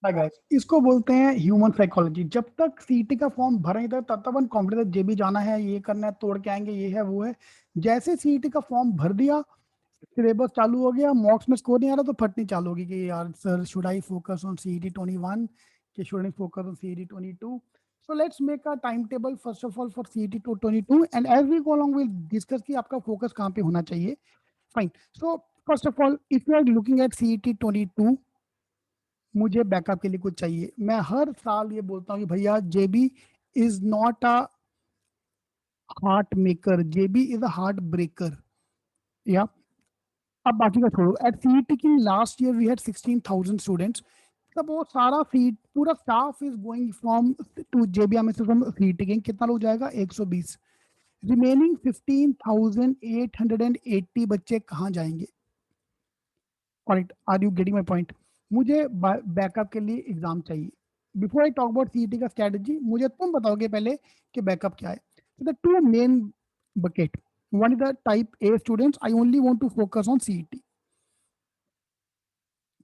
Hi guys, इसको बोलते हैं ह्यूमन साइकोलॉजी। जब तक सीटी का फॉर्म भर नहीं था तब तक अपन कॉन्फिडेंस जे भी जाना है, ये करना है, तोड़ के आएंगे, ये है वो है। जैसे सीटी का फॉर्म भर दिया, सिलेबस चालू हो गया, मॉक्स में स्कोर नहीं आ रहा तो फटनी चालू होगी कि यार sir, should I focus on CET 21 कि should I focus on CET 22? So let's make a time table first of all for CET 22, and as we go along will discuss कि आपका फोकस कहाँ पे होना चाहिए। Fine. So first of all, if you are looking at CET 22, मुझे backup के लिए कुछ चाहिए। मैं हर साल ये बोलता हूँ कि भैया, JB is not a heart maker, JB is a heart breaker. या अब बाकी का छोड़ो। एट सीईटी की last year we had 16,000 students. तब वो सारा सीट, पूरा staff is going from to JBI में से फ्रॉम सीईटी किंग। कितना लोग जाएगा? 120। रिमेनिंग 15,880 बच्चे कहाँ जाएंगे? Correct. Are you getting my point? मुझे बैकअप के लिए एग्जाम चाहिए। Before I talk about CET का स्ट्रेटजी, मुझे तुम बताओगे पहले कि बैकअप क्या है। The two main bucket, one is the type A students, I only want to focus on CET,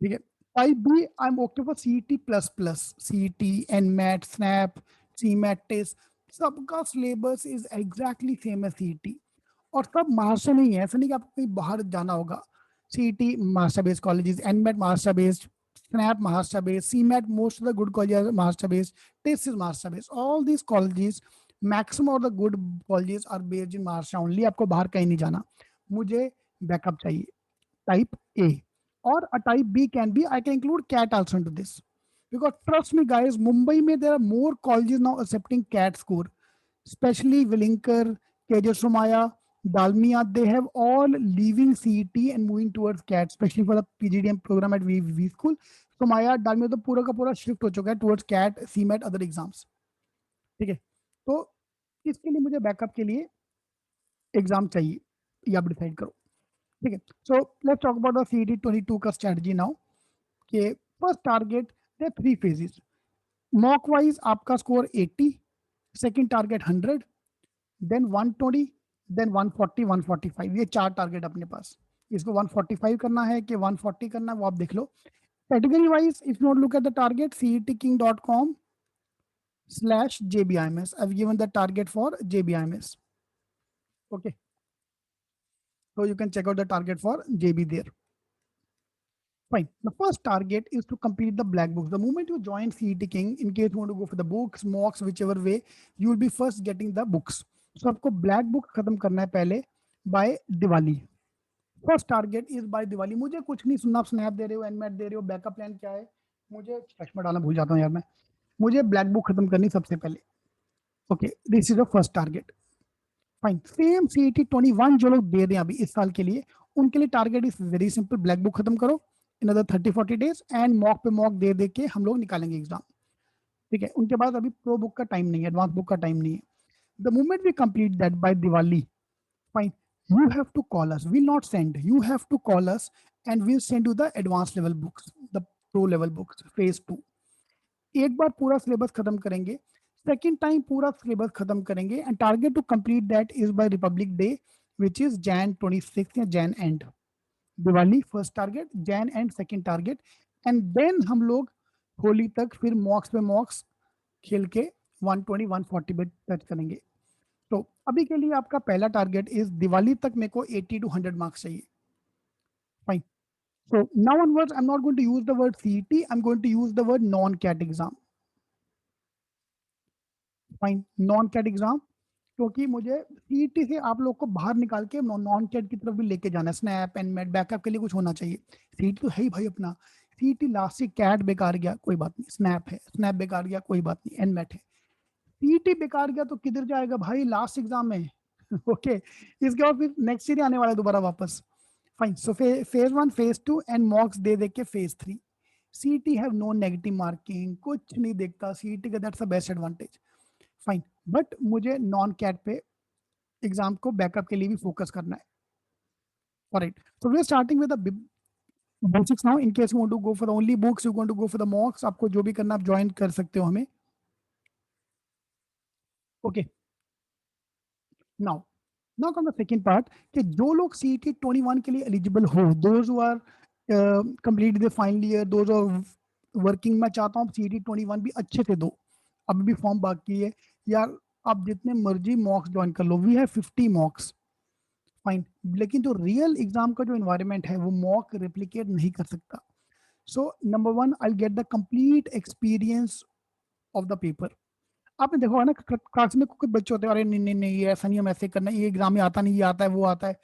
ठीक है। Type B, I am okay for CET plus plus, CET, NMAT, SNAP, CMAT test, सबका syllabus is exactly same है CET. और सब महाराष्ट्र में ही है, ऐसा नहीं कि आपको कहीं बाहर जाना होगा। CET Maharashtra based colleges, NMAT Maharashtra based, SNAP Maharashtra based, CMAT most of the good colleges Maharashtra based, test is Maharashtra based. All these colleges, maximum of the good colleges are based in Maharashtra only. आपको बाहर कहीं नहीं जाना। मुझे बैकअप चाहिए type A, or a type B can be, I can include CAT also into this. Because trust me guys, Mumbai mein there are more colleges now accepting CAT score, especially Willinkar, KJ Somaya, Dalmia, they have all leaving CET and moving towards CAT, especially for the PGDM program at V School. Somaya, Dalmia तो पूरा का पूरा shift हो चुका है towards CAT, CMAT, other exams. ठीक है। तो इसके लिए मुझे बैकअप के लिए एग्जाम चाहिए, ये आप डिसाइड करो। ठीक है। So let's talk about the CET 22 का स्ट्रेटजी नाउ। कि first target, they three phases. Mock wise आपका score 80, second target 100, then 120, then 140, 145। ये चार टारगेट अपने पास। इसको 145 करना है कि 140 करना है वो आप देख लो। Category wise, if you look at the target, cetking.com/jbims, I've given the target for jbims. Okay, so you can check out the target for jb there. Fine. The first target is to complete the black books. The moment you join CET King, in case you want to go for the books, mocks, whichever way, you will be first getting the books. So आपको black book खत्म करना है पहले by Diwali. First target is by Diwali. मुझे कुछ नहीं सुनना, आप स्नैप दे रहे हो, एनमेट दे रहे हो, बैकअप प्लान क्या है, मुझे चश्मा डालना भूल जाता हूँ यार मैं। मुझे ब्लैक बुक खत्म करनी सबसे पहले। Okay, this is the first target. Fine. Same CET 21 जो लोग दे रहे हैं अभी इस साल के लिए, उनके लिए target is very simple, black book खत्म करो in other 30-40 days, and mock पे मॉक दे दे के हम लोग निकालेंगे एग्जाम। ठीक है। उनके बाद अभी प्रो बुक का टाइम नहीं है, एडवांस बुक का टाइम नहीं है। The moment we complete that by Diwali, fine, you have to call us, we'll not send, you have to call us, and we'll send you the advanced level books, the pro level books, phase 2। एक बार पूरा syllabus खत्म करेंगे, second time पूरा syllabus खत्म करेंगे, and target to complete that is by Republic Day, which is Jan 26 या Jan end. Diwali first target, Jan end second target, and then हम लोग होली तक फिर मॉक्स पे मॉक्स खेल के 120 140 पे टच करेंगे। तो अभी के लिए आपका पहला टारगेट इज दिवाली तक मेरे को 80 to 100 मार्क्स चाहिए। Fine. So now onwards, I'm not going to use the word CET, I'm going to use the word non-CAT exam. फाइन, नॉन कैट एग्जाम। क्योंकि मुझे सीईटी से आप लोग को बाहर निकाल के नॉन कैट की तरफ भी लेके जाना है। स्नैप एंड मेट बैकअप के लिए कुछ होना चाहिए। सीईटी तो है ही भाई अपना। सीईटी लास्ट से कैट बेकार गया कोई बात नहीं, स्नैप है, स्नैप बेकार गया कोई बात नहीं, एंड मेट है। सीईटी बेकार गया तो किधर जाएगा भाई, लास्ट एग्जाम में। ओके, इसके बाद फिर नेक्स्ट ईयर आने वाला है दोबारा वापस। Fine. So phase 1, phase 2 and mocks दे दे के phase 3। CET have no negative marking, कुछ नहीं देखता सीईटी का, that's the best advantage. Fine. But मुझे नॉन कैट पे एग्जाम को बैकअप के लिए भी फोकस करना है। Alright, so we are starting with the basics now. In case you want to go for the only books, you want to go for the मॉक्स, आपको जो भी करना आप ज्वाइन कर सकते हो हमें। Okay, now now come the second part, कि जो लोग सीईटी 21 के लिए एलिजिबल हो, those who are complete the final year, those working मैं चाहता हूँ CET 21 भी अच्छे से दो, अभी भी फॉर्म बाकी है यार, आप जितने मर्जी मॉक्स ज्वाइन कर लो, वी हैव 50 मॉक्स, फाइन, लेकिन जो रियल एग्जाम का जो इन्वायरमेंट है वो मॉक रेप्लिकेट नहीं कर सकता। So number one, I get the complete experience of the paper. आपने देखा होगा ना क्लास में कुछ बच्चे होते हैं, अरे नहीं नहीं नहीं ये ऐसा नहीं, हम ऐसे करना, ये एग्जाम में आता नहीं, ये आता है वो आता है।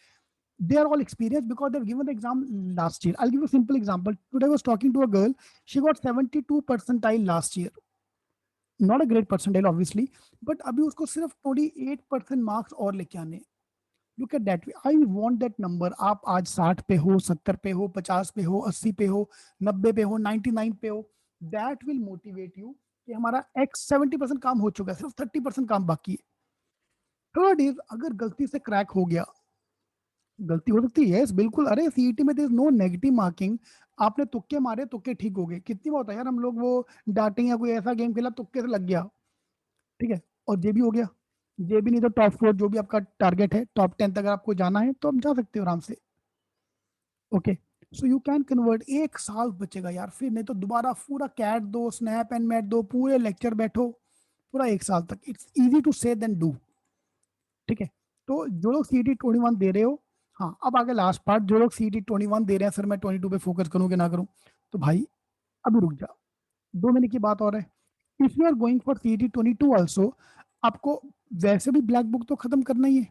They are all experienced because they've given the exam last year. I'll give you a simple example. Today I was talking to a girl. She got 72 percentile last year. Not a great percentile, obviously, but अभी उसको सिर्फ 28% marks और लेके आने। Look at that. I want that number. आप आज 60 पे हो, 70 पे हो, 50 पे हो, 80 पे हो, 90 पे हो, 99 पे हो, that will motivate you कि हमारा X 70% काम हो चुका है, सिर्फ 30% काम बाकी है। थर्ड इज, अगर गलती से क्रैक हो गया, गलती हो सकती है, यस बिल्कुल, अरे सीईटी में there is no negative marking. आपने तुक्के मारे, तुक्के ठीक हो गए, कितनी बात है यार, हम लोग वो डांटे या कोई ऐसा गेम खेला तुक्के से लग गया, ठीक है, और जे भी हो गया, जे भी नहीं तो टॉप 4 जो भी आपका टारगेट है, टॉप 10 तक अगर आपको जाना है तो आप जा सकते हो आराम से। Okay, so you can convert, 1 साल बचेगा यार, फिर नहीं तो दोबारा पूरा कैट दो, स्नैप एंड मैट दो, पूरे लेक्चर बैठो पूरा 1 साल तक। इट्स इजी टू से देन डू, ठीक है। तो जो लोग CET 21 दे रहे हो, हाँ अब आगे लास्ट पार्ट, जो लोग CET 21 दे रहे हैं, सर मैं 22 पे फोकस करूँ कि ना करूँ, तो भाई अभी रुक जा, 2 महीने की बात और है। If you are going for CET 22 also, आपको वैसे भी ब्लैक बुक तो खत्म करना ही है,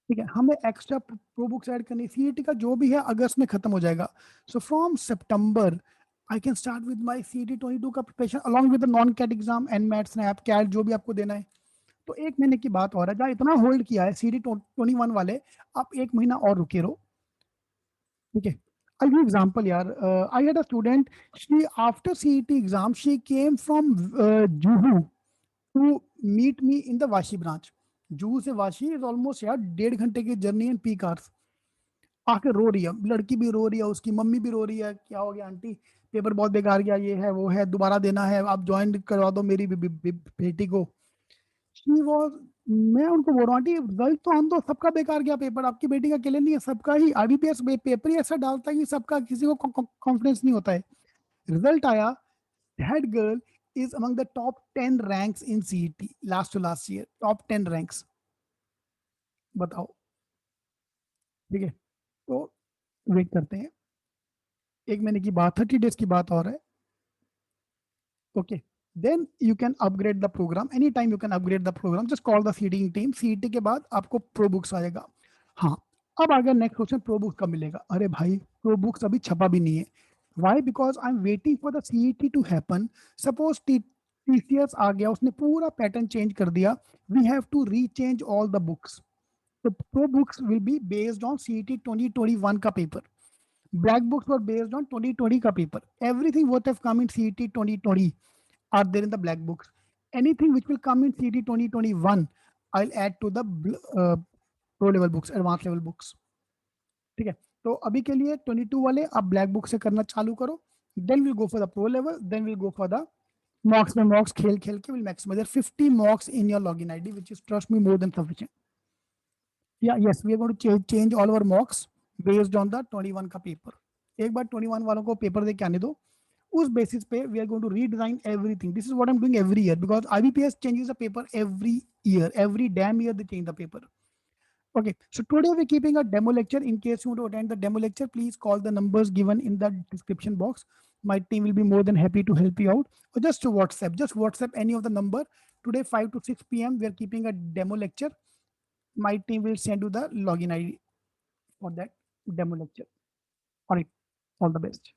ठीक है, हमें एक्स्ट्रा प्रो बुक्स ऐड करनी है। सीईटी का जो भी है अगस्त में खत्म हो जाएगा, so from September I can start with my CET 22 का preparation along with the non CAT exam and MAT SNAP CAT जो भी आपको देना है। तो 1 महीने की बात हो रहा है, जहाँ इतना होल्ड किया है CET 21 वाले, आप 1 महीना और रुके रहो, ठीक है। I'll give example यार, I had a student, she after CET exam she came from Juhu to meet me in the Vashi branch। Juhu से वाशी इज ऑलमोस्ट यार 1.5 घंटे की जर्नी इन पीक आवर्स। आके रो रही है, लड़की भी रो रही है, उसकी मम्मी भी रो रही है, क्या हो गया आंटी, पेपर बहुत बेकार गया, ये है वो है, दोबारा देना है, आप ज्वाइन करवा दो मेरी बेटी को। शी वॉज, मैं उनको बोल रहा हूँ आंटी रिजल्ट तो हम दो, सबका बेकार गया पेपर, आपकी बेटी का अकेले नहीं है, सबका ही IBPS पेपर ही ऐसा डालता है कि सबका, किसी को कॉन्फिडेंस नहीं होता है। रिजल्ट आया, that girl is among the top 10 ranks in CET last to last year, top 10 ranks, बताओ, ठीक है। तो वेट करते हैं, 1 महीने की बात, 30 डेज की बात और है, okay. Then you can upgrade the programme, any time you can upgrade the programme, just call the seating team. CET के बाद आपको प्रो बुक्स आएगा। हाँ, अब आ गया नेक्स्ट क्वेश्चन, प्रो बुक्स कब मिलेगा? अरे भाई प्रो बुक्स अभी छपा भी नहीं है। Why? Because I am waiting for the CET to happen. Suppose TCS आ गया, उसने पूरा पैटर्न चेंज कर दिया, we have to rechange all the books. तो pro books will be based on CET 2021 का पेपर, black books were based on 2020 का पेपर, everything what have come in CET 2020 are there in the black books, anything which will come in CET 2021 I'll add to the pro level books, advanced level books, ठीक है। तो अभी के लिए 22 वाले आप ब्लैक बुक से करना चालू करो, then will go for the pro level, then will go for the mocks में मॉक्स खेल खेल के will maximize 50 mocks in your login ID which is trust me more than sufficient. Yeah yes, we are going to change all our mocks based on the 21 का paper. एक बार 21 वालों को paper दे के आने दो, उस बेसिस पे we are going to redesign everything. This is what I am doing every year because IBPS changes the paper every year, every damn year they change the paper. Okay, so today we're keeping a demo lecture. In case you want to attend the demo lecture, please call the numbers given in the description box. My team will be more than happy to help you out. Or just to WhatsApp, just WhatsApp any of the number. Today 5 to 6 p.m. we are keeping a demo lecture. My team will send you the login ID for that demo lecture. All right, all the best.